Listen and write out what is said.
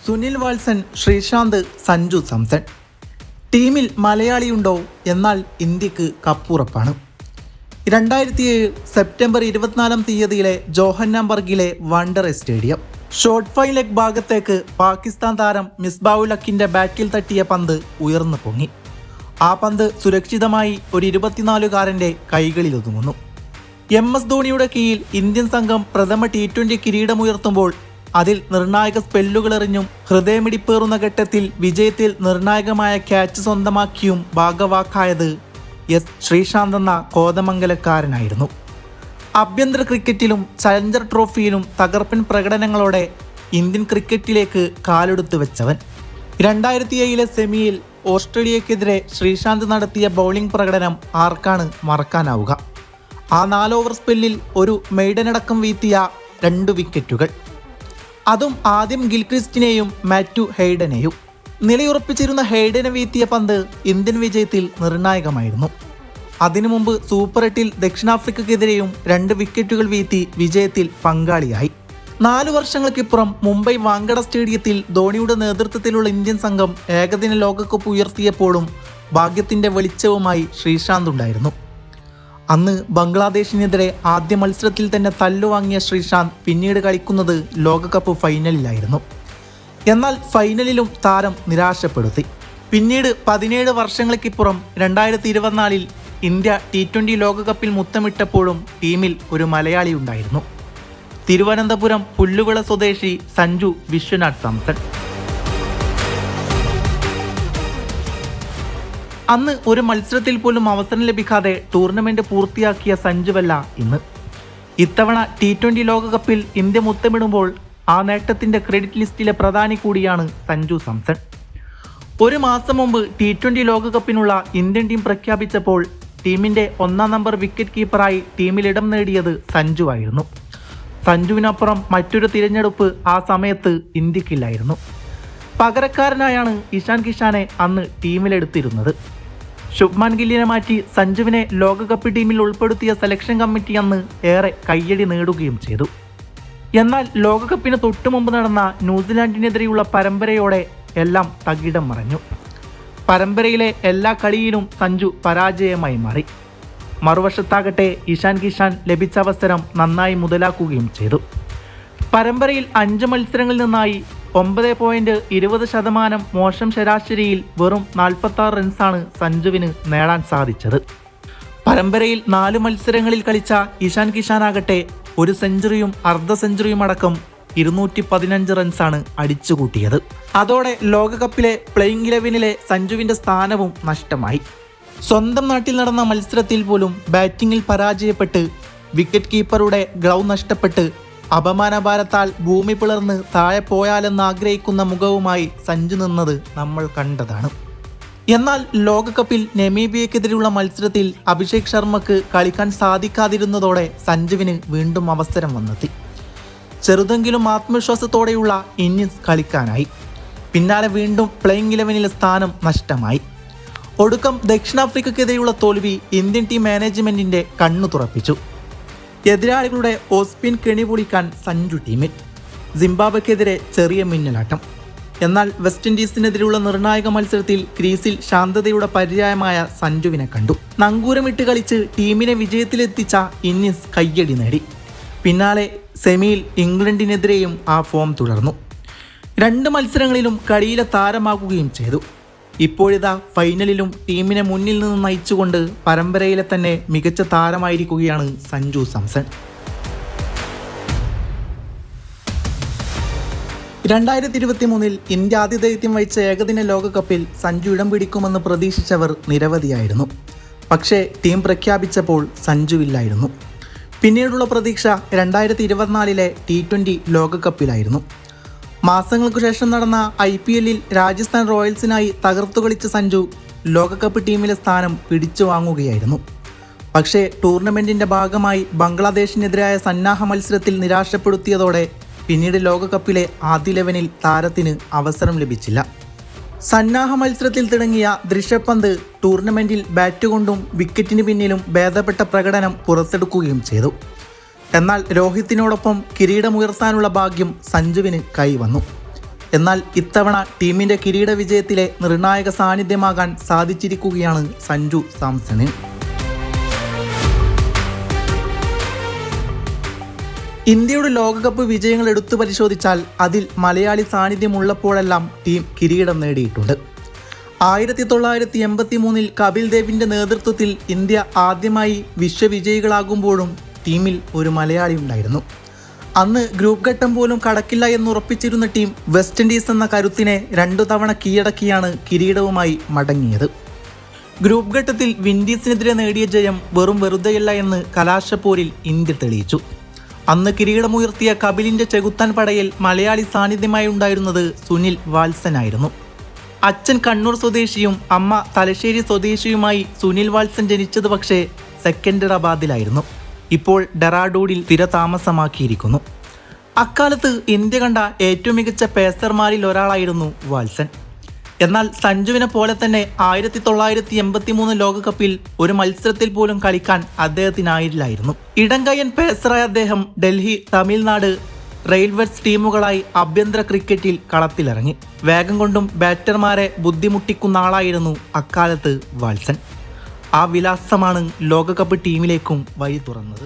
സുനിൽ വാത്സൻ, ശ്രീശാന്ത്, സഞ്ജു സാംസൺ. ടീമിൽ മലയാളിയുണ്ടോ? എന്നാൽ ഇന്ത്യക്ക് കപ്പുറപ്പാണ്. 2007 സെപ്റ്റംബർ 24 ജോഹന്നാബർഗിലെ Wanderers stadium. Short fine leg ഭാഗത്തേക്ക് പാകിസ്ഥാൻ താരം മിസ്ബാഉൽ ഹക്കിന്റെ ബാറ്റിൽ തട്ടിയ പന്ത് ഉയർന്നു പൊങ്ങി. ആ പന്ത് സുരക്ഷിതമായി ഒരു 24-കാരന്റെ കൈകളിൽ ഒതുങ്ങുന്നു. MS ധോണിയുടെ കീഴിൽ ഇന്ത്യൻ സംഘം പ്രഥമ T20 കിരീടമുയർത്തുമ്പോൾ അതിൽ നിർണായക സ്പെല്ലുകളെറിഞ്ഞും ഹൃദയമിടിപ്പേറുന്ന ഘട്ടത്തിൽ വിജയത്തിൽ നിർണായകമായ ക്യാച്ച് സ്വന്തമാക്കിയും ഭാഗവാക്കായത് ശ്രീശാന്ത് എന്ന കോതമംഗലക്കാരനായിരുന്നു. ആഭ്യന്തര ക്രിക്കറ്റിലും ചലഞ്ചർ ട്രോഫിയിലും തകർപ്പൻ പ്രകടനങ്ങളോടെ ഇന്ത്യൻ ക്രിക്കറ്റിലേക്ക് കാലെടുത്തു വെച്ചവൻ. 2007 സെമിയിൽ ഓസ്ട്രേലിയക്കെതിരെ ശ്രീശാന്ത് നടത്തിയ ബൗളിംഗ് പ്രകടനം ആർക്കാണ് മറക്കാനാവുക? ആ 4 ഓവർ സ്പെല്ലിൽ ഒരു മെയ്ഡനടക്കം വീഴ്ത്തിയ 2 വിക്കറ്റുകൾ, അതും ആദ്യം ഗിൽക്രിസ്റ്റിനെയും മാത്യു ഹെയ്ഡനെയും. നിലയുറപ്പിച്ചിരുന്ന ഹെയ്ഡനെ വീഴ്ത്തിയ പന്ത് ഇന്ത്യൻ വിജയത്തിൽ നിർണായകമായിരുന്നു. അതിനു മുമ്പ് സൂപ്പർ 8-ൽ ദക്ഷിണാഫ്രിക്കയ്ക്കെതിരെയും 2 വിക്കറ്റുകൾ വീഴ്ത്തി വിജയത്തിൽ പങ്കാളിയായി. 4 വർഷങ്ങൾക്കിപ്പുറം മുംബൈ വാങ്കഡ സ്റ്റേഡിയത്തിൽ ധോണിയുടെ നേതൃത്വത്തിലുള്ള ഇന്ത്യൻ സംഘം ഏകദിന ലോകകപ്പ് ഉയർത്തിയപ്പോഴും ഭാഗ്യത്തിന്റെ വെളിച്ചവുമായി ശ്രീശാന്ത് ഉണ്ടായിരുന്നു. അന്ന് ബംഗ്ലാദേശിനെതിരെ ആദ്യ മത്സരത്തിൽ തന്നെ തല്ലുവാങ്ങിയ ശ്രീശാന്ത് പിന്നീട് കളിക്കുന്നത് ലോകകപ്പ് ഫൈനലിലായിരുന്നു. എന്നാൽ ഫൈനലിലും താരം നിരാശപ്പെടുത്തി. പിന്നീട് 17 വർഷങ്ങൾക്കിപ്പുറം 2024-ൽ ഇന്ത്യ T20 ലോകകപ്പിൽ മുത്തമിട്ടപ്പോഴും ടീമിൽ ഒരു മലയാളി ഉണ്ടായിരുന്നു. തിരുവനന്തപുരം പുല്ലുവിള സ്വദേശി സഞ്ജു വിശ്വനാഥ് സാംസൺ. അന്ന് ഒരു മത്സരത്തിൽ പോലും അവസരം ലഭിക്കാതെ ടൂർണമെന്റ് പൂർത്തിയാക്കിയ സഞ്ജുവല്ല ഇന്ന്. ഇത്തവണ T20 ലോകകപ്പിൽ ഇന്ത്യ മുത്തമിടുമ്പോൾ ആ നേട്ടത്തിന്റെ ക്രെഡിറ്റ് ലിസ്റ്റിലെ പ്രധാനി കൂടിയാണ് സഞ്ജു സാംസൺ. ഒരു മാസം മുമ്പ് T20 ലോകകപ്പിനുള്ള ഇന്ത്യൻ ടീം പ്രഖ്യാപിച്ചപ്പോൾ ടീമിന്റെ 1-ാം നമ്പർ വിക്കറ്റ് കീപ്പറായി ടീമിൽ ഇടം നേടിയത് സഞ്ജു ആയിരുന്നു. സഞ്ജുവിനപ്പുറം മറ്റൊരു തിരഞ്ഞെടുപ്പ് ആ സമയത്ത് ഇന്ത്യക്കില്ലായിരുന്നു. പകരക്കാരനായാണ് ഇഷാൻ കിഷാനെ അന്ന് ടീമിലെടുത്തിരുന്നത്. ശുഭ്മാൻ ഗില്ലിനെ മാറ്റി സഞ്ജുവിനെ ലോകകപ്പ് ടീമിൽ ഉൾപ്പെടുത്തിയ സെലക്ഷൻ കമ്മിറ്റി അന്ന് ഏറെ കയ്യടി നേടുകയും ചെയ്തു. എന്നാൽ ലോകകപ്പിന് തൊട്ടുമുമ്പ് നടന്ന ന്യൂസിലാൻഡിനെതിരെയുള്ള പരമ്പരയോടെ എല്ലാം തകിടം മറഞ്ഞു. പരമ്പരയിലെ എല്ലാ കളിയിലും സഞ്ജു പരാജയമായി മാറി. മറുവശത്താകട്ടെ ഇഷാൻ കിഷാൻ ലഭിച്ച അവസരം നന്നായി മുതലാക്കുകയും ചെയ്തു. പരമ്പരയിൽ 5 മത്സരങ്ങളിൽ നിന്നായി 9.20% മോശം ശരാശരിയിൽ വെറും 46 റൺസാണ് സഞ്ജുവിന് നേടാൻ സാധിച്ചത്. പരമ്പരയിൽ 4 മത്സരങ്ങളിൽ കളിച്ച ഇഷാൻ കിഷാനാകട്ടെ 1 സെഞ്ചുറിയും അർദ്ധ സെഞ്ചുറിയും അടക്കം 215 റൺസാണ് അടിച്ചുകൂട്ടിയത്. അതോടെ ലോകകപ്പിലെ പ്ലേയിങ് 11-ലെ സഞ്ജുവിന്റെ സ്ഥാനവും നഷ്ടമായി. സ്വന്തം നാട്ടിൽ നടന്ന മത്സരത്തിൽ പോലും ബാറ്റിങ്ങിൽ പരാജയപ്പെട്ട് വിക്കറ്റ് കീപ്പറുടെ ഗ്ലൗ നഷ്ടപ്പെട്ട് അപമാനഭാരത്താൽ ഭൂമി പിളർന്ന് താഴെ പോയാലെന്ന് ആഗ്രഹിക്കുന്ന മുഖവുമായി സഞ്ജു നിന്നത് നമ്മൾ കണ്ടതാണ്. എന്നാൽ ലോകകപ്പിൽ നമീബിയക്കെതിരെയുള്ള മത്സരത്തിൽ അഭിഷേക് ശർമ്മക്ക് കളിക്കാൻ സാധിക്കാതിരുന്നതോടെ സഞ്ജുവിന് വീണ്ടും അവസരം വന്നെത്തി. ചെറുതെങ്കിലും ആത്മവിശ്വാസത്തോടെയുള്ള ഇന്നിംഗ്സ് കളിക്കാനായി. പിന്നാലെ വീണ്ടും പ്ലേയിങ് 11-ലെ സ്ഥാനം നഷ്ടമായി. ഒടുക്കം ദക്ഷിണാഫ്രിക്കയ്ക്കെതിരെയുള്ള തോൽവി ഇന്ത്യൻ ടീം മാനേജ്മെന്റിന്റെ കണ്ണു തുറപ്പിച്ചു. എതിരാളികളുടെ ഓസ്പിൻ കെണി പൊളിക്കാൻ സഞ്ജു ടീമിൽ. സിംബാബ്വെക്കെതിരെ ചെറിയ മിന്നലാട്ടം. എന്നാൽ വെസ്റ്റ് ഇൻഡീസിനെതിരെയുള്ള നിർണായക മത്സരത്തിൽ ക്രീസിൽ ശാന്തതയുടെ പര്യായമായ സഞ്ജുവിനെ കണ്ടു. നങ്കൂരമിട്ട് കളിച്ച് ടീമിനെ വിജയത്തിലെത്തിച്ച ഇന്നിംഗ്സ് കയ്യടി നേടി. പിന്നാലെ സെമിയിൽ ഇംഗ്ലണ്ടിനെതിരെയും ആ ഫോം തുടർന്നു. 2 മത്സരങ്ങളിലും കളിയിലെ താരമാകുകയും ചെയ്തു. ഇപ്പോഴിതാ ഫൈനലിലും ടീമിനെ മുന്നിൽ നിന്ന് നയിച്ചുകൊണ്ട് പരമ്പരയിലെ തന്നെ മികച്ച താരമായിരിക്കുകയാണ് സഞ്ജു സാംസൺ. 2023-ൽ ഇന്ത്യ ആതിഥേയത്വം വഹിച്ച ഏകദിന ലോകകപ്പിൽ സഞ്ജു ഇടം പിടിക്കുമെന്ന് പ്രതീക്ഷിച്ചവർ നിരവധിയായിരുന്നു. പക്ഷേ ടീം പ്രഖ്യാപിച്ചപ്പോൾ സഞ്ജു ഇല്ലായിരുന്നു. പിന്നീടുള്ള പ്രതീക്ഷ 2024-ലെ T20 ലോകകപ്പിലായിരുന്നു. മാസങ്ങൾക്കു ശേഷം നടന്ന IPL-ൽ രാജസ്ഥാൻ റോയൽസിനായി തകർത്തു കളിച്ച സഞ്ജു ലോകകപ്പ് ടീമിലെ സ്ഥാനം പിടിച്ചു വാങ്ങുകയായിരുന്നു. പക്ഷേ ടൂർണമെന്റിന്റെ ഭാഗമായി ബംഗ്ലാദേശിനെതിരായ സന്നാഹ മത്സരത്തിൽ നിരാശപ്പെടുത്തിയതോടെ പിന്നീട് ലോകകപ്പിലെ ആദ്യ 11-ൽ താരത്തിന് അവസരം ലഭിച്ചില്ല. സന്നാഹ മത്സരത്തിൽ തിളങ്ങിയ ഋഷഭ് പന്ത് ടൂർണമെന്റിൽ ബാറ്റ് കൊണ്ടും വിക്കറ്റിന് പിന്നിലും ഭേദപ്പെട്ട പ്രകടനം പുറത്തെടുക്കുകയും ചെയ്തു. എന്നാൽ രോഹിത്തിനോടൊപ്പം കിരീടമുയർത്താനുള്ള ഭാഗ്യം സഞ്ജുവിന് കൈവന്നു. എന്നാൽ ഇത്തവണ ടീമിന്റെ കിരീട വിജയത്തിലെ നിർണായക സാന്നിധ്യമാകാൻ സാധിച്ചിരിക്കുകയാണ് സഞ്ജു സാംസണ്. ഇന്ത്യയുടെ ലോകകപ്പ് വിജയങ്ങൾ എടുത്തു പരിശോധിച്ചാൽ അതിൽ മലയാളി സാന്നിധ്യമുള്ളപ്പോഴെല്ലാം ടീം കിരീടം നേടിയിട്ടുണ്ട്. 1983 കപിൽ ദേവിന്റെ നേതൃത്വത്തിൽ ഇന്ത്യ ആദ്യമായി വിശ്വവിജയികളാകുമ്പോഴും ടീമിൽ ഒരു മലയാളി ഉണ്ടായിരുന്നു. അന്ന് ഗ്രൂപ്പ് ഘട്ടം പോലും കടക്കില്ല എന്നുറപ്പിച്ചിരുന്ന ടീം വെസ്റ്റ് ഇൻഡീസ് എന്ന കരുത്തിനെ 2 തവണ കീഴടക്കിയാണ് കിരീടവുമായി മടങ്ങിയത്. ഗ്രൂപ്പ് ഘട്ടത്തിൽ വിൻഡീസിനെതിരെ നേടിയ ജയം വെറും വെറുതെയല്ല എന്ന് കലാശപ്പോരിൽ ഇന്ത്യ തെളിയിച്ചു. അന്ന് കിരീടമുയർത്തിയ കപിലിന്റെ ചെകുത്താൻ പടയിൽ മലയാളി സാന്നിധ്യമായി ഉണ്ടായിരുന്നത് സുനിൽ വാത്സൻ ആയിരുന്നു. അച്ഛൻ കണ്ണൂർ സ്വദേശിയും അമ്മ തലശ്ശേരി സ്വദേശിയുമായി സുനിൽ വാത്സൻ ജനിച്ചത് പക്ഷേ സെക്കൻഡറാബാദിലായിരുന്നു. ഇപ്പോൾ ഡെറാഡൂണിൽ സ്ഥിരതാമസമാക്കിയിരിക്കുന്നു. അക്കാലത്ത് ഇന്ത്യ കണ്ട ഏറ്റവും മികച്ച പേസർമാരിൽ ഒരാളായിരുന്നു വാത്സൻ. എന്നാൽ സഞ്ജുവിനെ പോലെ തന്നെ 1983 ലോകകപ്പിൽ ഒരു മത്സരത്തിൽ പോലും കളിക്കാൻ അദ്ദേഹത്തിനായില്ലായിരുന്നു. ഇടംകയ്യൻ പേസറായ അദ്ദേഹം ഡൽഹി, തമിഴ്നാട്, റെയിൽവേസ് ടീമുകളായി ആഭ്യന്തര ക്രിക്കറ്റിൽ കളത്തിലിറങ്ങി. വേഗം കൊണ്ടും ബാറ്റർമാരെ ബുദ്ധിമുട്ടിക്കുന്ന ആളായിരുന്നു അക്കാലത്ത് വാത്സൻ. ആ വിലാസമാണ് ലോകകപ്പ് ടീമിലേക്കും വഴി തുറന്നത്.